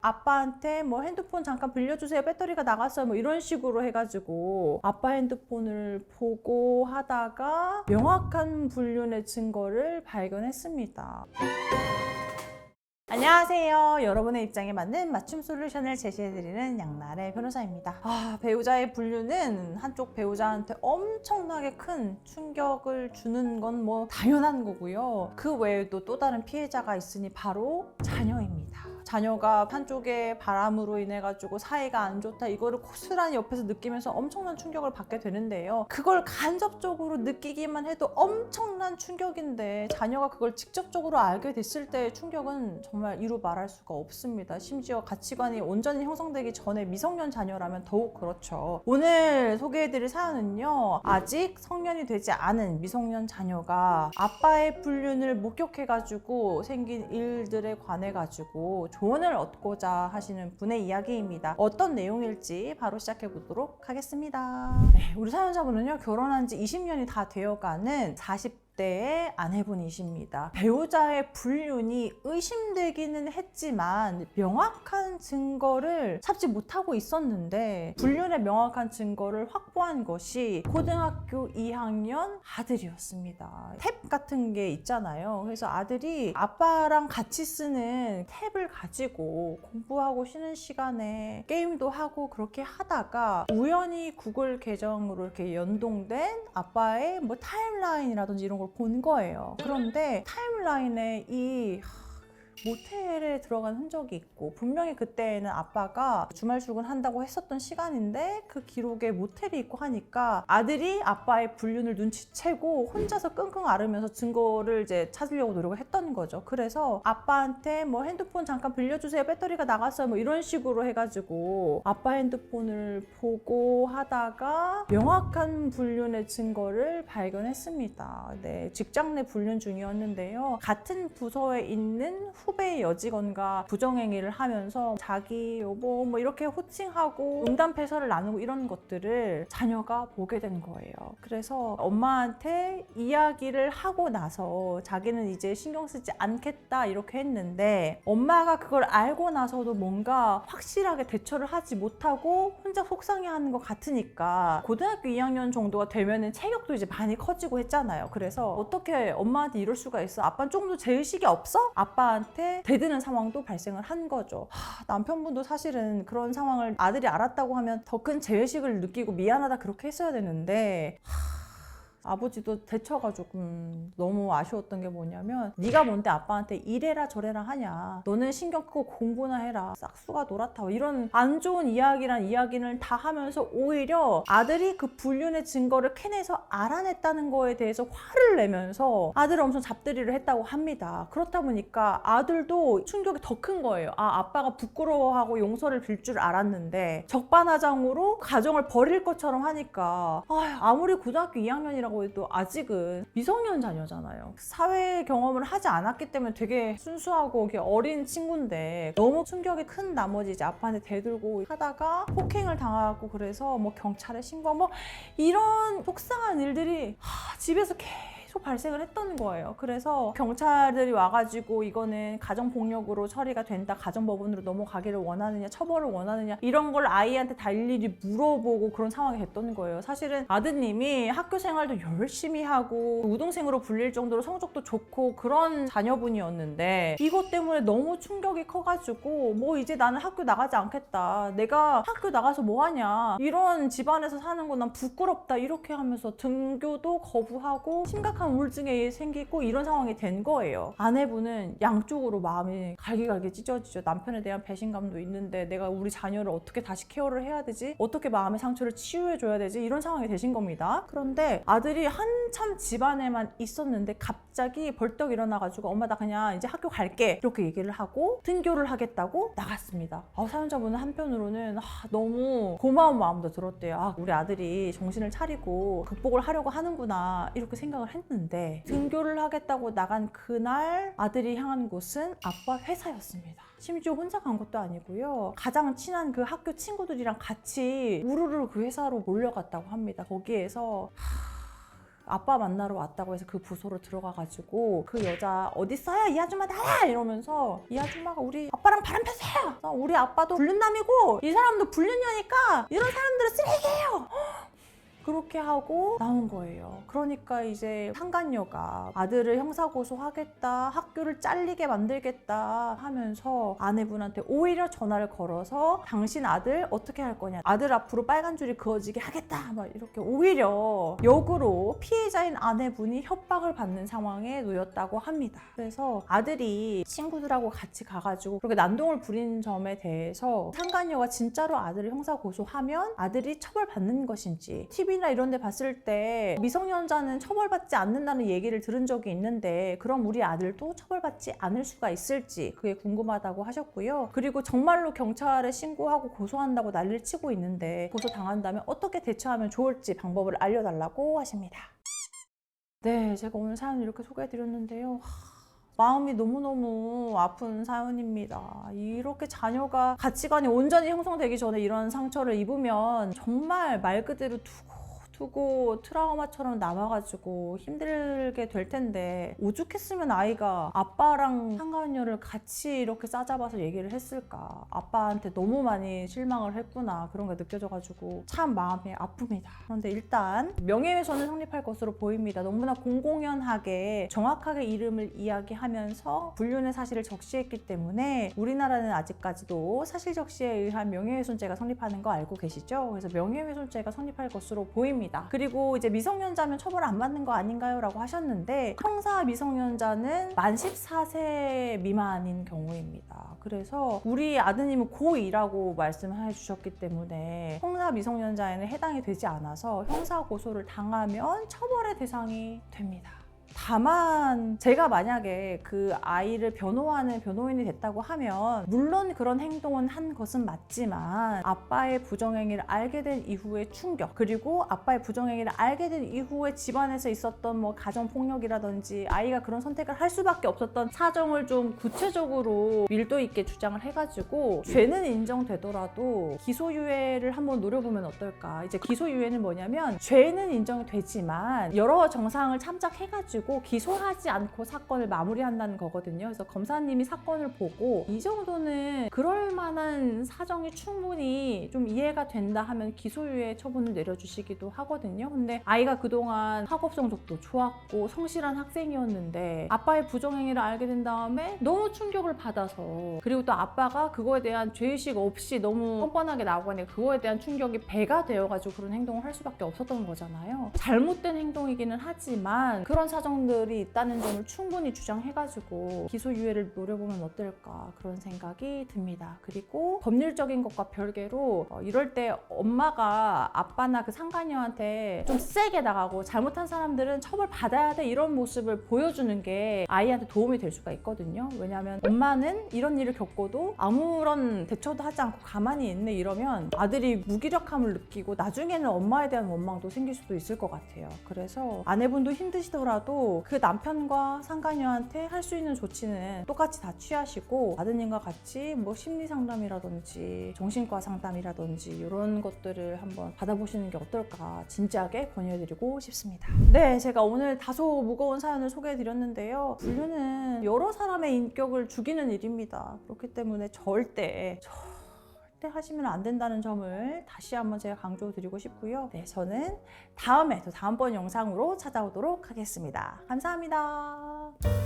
아빠한테 뭐 핸드폰 잠깐 빌려주세요, 배터리가 나갔어요, 뭐 이런 식으로 해가지고 아빠 핸드폰을 보고 하다가 명확한 불륜의 증거를 발견했습니다. 안녕하세요. 여러분의 입장에 맞는 맞춤 솔루션을 제시해드리는 양날의 변호사입니다. 배우자의 불륜은 한쪽 배우자한테 엄청나게 큰 충격을 주는 건 뭐 당연한 거고요. 그 외에도 또 다른 피해자가 있으니 바로 자녀입니다. 자녀가 한쪽의 바람으로 인해 가지고 사이가 안 좋다, 이거를 고스란히 옆에서 느끼면서 엄청난 충격을 받게 되는데요. 그걸 간접적으로 느끼기만 해도 엄청난 충격인데 자녀가 그걸 직접적으로 알게 됐을 때의 충격은 정말 이루 말할 수가 없습니다. 심지어 가치관이 온전히 형성되기 전에 미성년 자녀라면 더욱 그렇죠. 오늘 소개해드릴 사연은요, 아직 성년이 되지 않은 미성년 자녀가 아빠의 불륜을 목격해가지고 생긴 일들에 관해가지고 조언을 얻고자 하시는 분의 이야기입니다. 어떤 내용일지 바로 시작해 보도록 하겠습니다. 우리 사연자분은요, 결혼한 지 20년이 다 되어가는 40대의 아내분이십니다. 배우자의 불륜이 의심되기는 했지만 명확한 증거를 찾지 못하고 있었는데, 불륜의 명확한 증거를 확보한 것이 고등학교 2학년 아들이었습니다. 탭 같은 게 있잖아요. 그래서 아들이 아빠랑 같이 쓰는 탭을 가지고 공부하고 쉬는 시간에 게임도 하고 그렇게 하다가 우연히 구글 계정으로 이렇게 연동된 아빠의 뭐 타임라인이라든지 이런 걸 본 거예요. 그런데 타임라인에 이 모텔에 들어간 흔적이 있고, 분명히 그때는 아빠가 주말 출근한다고 했었던 시간인데 그 기록에 모텔이 있고 하니까 아들이 아빠의 불륜을 눈치채고 혼자서 끙끙 앓으면서 증거를 이제 찾으려고 노력을 했던 거죠. 그래서 아빠한테 뭐 핸드폰 잠깐 빌려주세요, 배터리가 나갔어요, 뭐 이런 식으로 해가지고 아빠 핸드폰을 보고 하다가 명확한 불륜의 증거를 발견했습니다. 직장 내 불륜 중이었는데요. 같은 부서에 있는 후배 여직원과 부정행위를 하면서 자기 여보 뭐 이렇게 호칭하고 음담패설을 나누고 이런 것들을 자녀가 보게 된 거예요. 그래서 엄마한테 이야기를 하고 나서 자기는 이제 신경 쓰지 않겠다 이렇게 했는데, 엄마가 그걸 알고 나서도 뭔가 확실하게 대처를 하지 못하고 혼자 속상해하는 것 같으니까 고등학교 2학년 정도가 되면은 체격도 이제 많이 커지고 했잖아요. 그래서 어떻게 엄마한테 이럴 수가 있어? 아빠는 조금 더 제의식이 없어? 아빠한테 대드는 상황도 발생을 한 거죠. 남편분도 사실은 그런 상황을 아들이 알았다고 하면 더 큰 죄의식을 느끼고 미안하다 그렇게 했어야 되는데, 아버지도 대처가 조금 너무 아쉬웠던 게 뭐냐면, 네가 뭔데 아빠한테 이래라 저래라 하냐, 너는 신경 끄고 공부나 해라, 싹수가 놀았다, 이런 안 좋은 이야기를 다 하면서 오히려 아들이 그 불륜의 증거를 캐내서 알아냈다는 거에 대해서 화를 내면서 아들을 엄청 잡들이를 했다고 합니다. 그렇다 보니까 아들도 충격이 더 큰 거예요. 아빠가 부끄러워하고 용서를 빌 줄 알았는데 적반하장으로 가정을 버릴 것처럼 하니까, 아무리 고등학교 2학년이라고 해도 아직은 미성년 자녀잖아요. 사회 경험을 하지 않았기 때문에 되게 순수하고 어린 친구인데 너무 충격이 큰 나머지 이제 아빠한테 대들고 하다가 폭행을 당하고, 그래서 뭐 경찰에 신고하고 뭐 이런 속상한 일들이 집에서 계속 발생을 했던 거예요. 그래서 경찰들이 와가지고 이거는 가정폭력으로 처리가 된다, 가정법원으로 넘어가기를 원하느냐, 처벌을 원하느냐, 이런 걸 아이한테 다 일일이 물어보고 그런 상황이 됐던 거예요. 사실은 아드님이 학교 생활도 열심히 하고 우등생으로 불릴 정도로 성적도 좋고 그런 자녀분이었는데, 이것 때문에 너무 충격이 커가지고 뭐 이제 나는 학교 나가지 않겠다, 내가 학교 나가서 뭐 하냐, 이런 집안에서 사는 거 난 부끄럽다, 이렇게 하면서 등교도 거부하고 심각한 우울증에 생기고 이런 상황이 된 거예요. 아내분은 양쪽으로 마음이 갈기갈기 찢어지죠. 남편에 대한 배신감도 있는데 내가 우리 자녀를 어떻게 다시 케어를 해야 되지? 어떻게 마음의 상처를 치유해줘야 되지? 이런 상황이 되신 겁니다. 그런데 아들이 한참 집안에만 있었는데 갑자기 벌떡 일어나가지고 엄마 나 그냥 이제 학교 갈게, 이렇게 얘기를 하고 등교를 하겠다고 나갔습니다. 사연자분은 한편으로는 너무 고마운 마음도 들었대요. 우리 아들이 정신을 차리고 극복을 하려고 하는구나, 이렇게 생각을 했는데, 등교를 하겠다고 나간 그날 아들이 향한 곳은 아빠 회사였습니다. 심지어 혼자 간 것도 아니고요, 가장 친한 그 학교 친구들이랑 같이 우르르 그 회사로 몰려갔다고 합니다. 거기에서 아빠 만나러 왔다고 해서 그 부서로 들어가가지고 그 여자 어딨어요? 이 아줌마 나와! 이러면서 이 아줌마가 우리 아빠랑 바람 폈어요. 우리 아빠도 불륜남이고 이 사람도 불륜녀니까 이런 사람들은 쓰레기예요. 그렇게 하고 나온 거예요. 그러니까 이제 상간녀가 아들을 형사고소하겠다, 학교를 잘리게 만들겠다 하면서 아내분한테 오히려 전화를 걸어서 당신 아들 어떻게 할 거냐, 아들 앞으로 빨간 줄이 그어지게 하겠다, 막 이렇게 오히려 역으로 피해자인 아내분이 협박을 받는 상황에 놓였다고 합니다. 그래서 아들이 친구들하고 같이 가가지고 그렇게 난동을 부린 점에 대해서 상간녀가 진짜로 아들을 형사고소하면 아들이 처벌받는 것인지, TV나 이런 데 봤을 때 미성년자는 처벌받지 않는다는 얘기를 들은 적이 있는데 그럼 우리 아들도 처벌받지 않을 수가 있을지 그게 궁금하다고 하셨고요. 그리고 정말로 경찰에 신고하고 고소한다고 난리를 치고 있는데 고소당한다면 어떻게 대처하면 좋을지 방법을 알려달라고 하십니다. 네, 제가 오늘 사연 이렇게 소개해드렸는데요. 마음이 너무너무 아픈 사연입니다. 이렇게 자녀가 가치관이 온전히 형성되기 전에 이런 상처를 입으면 정말 말 그대로 두고 트라우마처럼 남아가지고 힘들게 될 텐데 오죽했으면 아이가 아빠랑 상간녀를 같이 이렇게 싸잡아서 얘기를 했을까. 아빠한테 너무 많이 실망을 했구나, 그런 게 느껴져가지고 참 마음이 아픕니다. 그런데 일단 명예훼손은 성립할 것으로 보입니다. 너무나 공공연하게 정확하게 이름을 이야기하면서 불륜의 사실을 적시했기 때문에 우리나라는 아직까지도 사실 적시에 의한 명예훼손죄가 성립하는 거 알고 계시죠? 그래서 명예훼손죄가 성립할 것으로 보입니다. 그리고 이제 미성년자면 처벌 안 받는 거 아닌가요? 라고 하셨는데 형사 미성년자는 만 14세 미만인 경우입니다. 그래서 우리 아드님은 고2라고 말씀해 주셨기 때문에 형사 미성년자에는 해당이 되지 않아서 형사 고소를 당하면 처벌의 대상이 됩니다. 다만 제가 만약에 그 아이를 변호하는 변호인이 됐다고 하면 물론 그런 행동은 한 것은 맞지만 아빠의 부정행위를 알게 된 이후의 충격, 그리고 아빠의 부정행위를 알게 된 이후에 집안에서 있었던 뭐 가정폭력이라든지 아이가 그런 선택을 할 수밖에 없었던 사정을 좀 구체적으로 밀도 있게 주장을 해가지고 죄는 인정되더라도 기소유예를 한번 노려보면 어떨까. 이제 기소유예는 뭐냐면 죄는 인정이 되지만 여러 정상을 참작해가지고 기소하지 않고 사건을 마무리한다는 거거든요. 그래서 검사님이 사건을 보고 이 정도는 그럴 만한 사정이 충분히 좀 이해가 된다 하면 기소유예 처분을 내려주시기도 하거든요. 근데 아이가 그동안 학업 성적도 좋았고 성실한 학생이었는데 아빠의 부정행위를 알게 된 다음에 너무 충격을 받아서, 그리고 또 아빠가 그거에 대한 죄의식 없이 너무 뻔뻔하게 나오고 하니까 그거에 대한 충격이 배가 되어가지고 그런 행동을 할 수밖에 없었던 거잖아요. 잘못된 행동이기는 하지만 그런 사정들이 있다는 점을 충분히 주장해가지고 기소유예를 노려보면 어떨까, 그런 생각이 듭니다. 그리고 법률적인 것과 별개로 이럴 때 엄마가 아빠나 그 상간녀한테 좀 세게 나가고 잘못한 사람들은 처벌받아야 돼 이런 모습을 보여주는 게 아이한테 도움이 될 수가 있거든요. 왜냐하면 엄마는 이런 일을 겪고도 아무런 대처도 하지 않고 가만히 있네 이러면 아들이 무기력함을 느끼고 나중에는 엄마에 대한 원망도 생길 수도 있을 것 같아요. 그래서 아내분도 힘드시더라도 그 남편과 상간녀한테 할 수 있는 조치는 똑같이 다 취하시고 아드님과 같이 뭐 심리 상담이라든지 정신과 상담이라든지 이런 것들을 한번 받아보시는 게 어떨까 진지하게 권유해드리고 싶습니다. 네, 제가 오늘 다소 무거운 사연을 소개해드렸는데요. 불륜은 여러 사람의 인격을 죽이는 일입니다. 그렇기 때문에 절대 하시면 안 된다는 점을 다시 한번 제가 강조드리고 싶고요. 네, 저는 다음번 영상으로 찾아오도록 하겠습니다. 감사합니다.